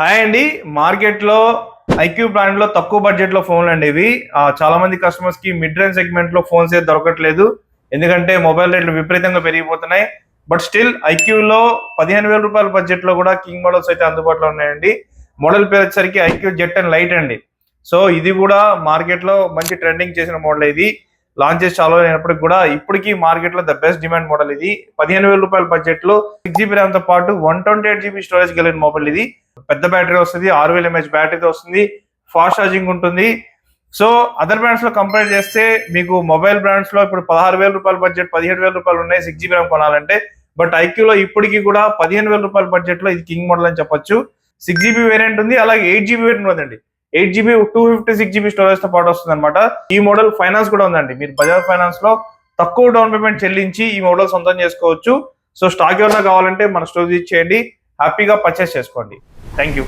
Hi అండి. మార్కెట్లో IQ బ్రాండ్లో తక్కువ బడ్జెట్లో ఫోన్లు అండి ఇవి. చాలా మంది కస్టమర్స్కి మిడ్ రేంజ్ సెగ్మెంట్లో ఫోన్స్ అయితే దొరకట్లేదు, ఎందుకంటే మొబైల్ రేట్లు విపరీతంగా పెరిగిపోతున్నాయి. బట్ స్టిల్ ఐక్యూలో 15,000 రూపాయల బడ్జెట్లో కూడా కింగ్ మోడల్స్ అయితే అందుబాటులో ఉన్నాయండి. మోడల్ పేరు వచ్చేసరికి ఐక్యూ జెట్ అండ్ లైట్ అండి. సో ఇది కూడా మార్కెట్లో మంచి ట్రెండింగ్ చేసిన మోడల్. ఇది లాంచ్ చేసి చాలా అయినప్పటికి కూడా ఇప్పటికీ మార్కెట్లో ద బెస్ట్ డిమాండ్ మోడల్ ఇది. 15,000 రూపాయల బడ్జెట్లో 6GB ర్యామ్తో పాటు 128GB స్టోరేజ్ కలిగిన మొబైల్ ఇది. పెద్ద బ్యాటరీ వస్తుంది, 6000 mAh బ్యాటరీతో వస్తుంది, ఫాస్ట్ ఛార్జింగ్ ఉంటుంది. సో అదర్ బ్రాండ్స్ లో కంపేర్ చేస్తే మీకు మొబైల్ బ్రాండ్స్ లో ఇప్పుడు 16,000 రూపాయల బడ్జెట్, 17,000 రూపాయలు ఉన్నాయి 6GB ర్యామ్ కొనాలంటే. బట్ ఐక్యూలో ఇప్పటికీ కూడా 15,000 రూపాయల బడ్జెట్ లో ఇది కింగ్ మోడల్ అని చెప్పొచ్చు. 6GB వేరియంట్ ఉంది, అలాగే 8GB వేరియంట్ ఉందండి. 8GB 256GB స్టోరేజ్ తో పాటు వస్తుంది అనమాట. ఈ మోడల్ ఫైనాన్స్ కూడా ఉందండి. మీరు బజాజ్ ఫైనాన్స్ లో తక్కువ డౌన్ పేమెంట్ చెల్లించి ఈ మోడల్ సొంతం చేసుకోవచ్చు. సో స్టాక్ ఎవరైనా కావాలంటే మన స్టోర్ విజిట్ చేయండి, హ్యాపీగా పర్చేస్ చేసుకోండి. Thank you.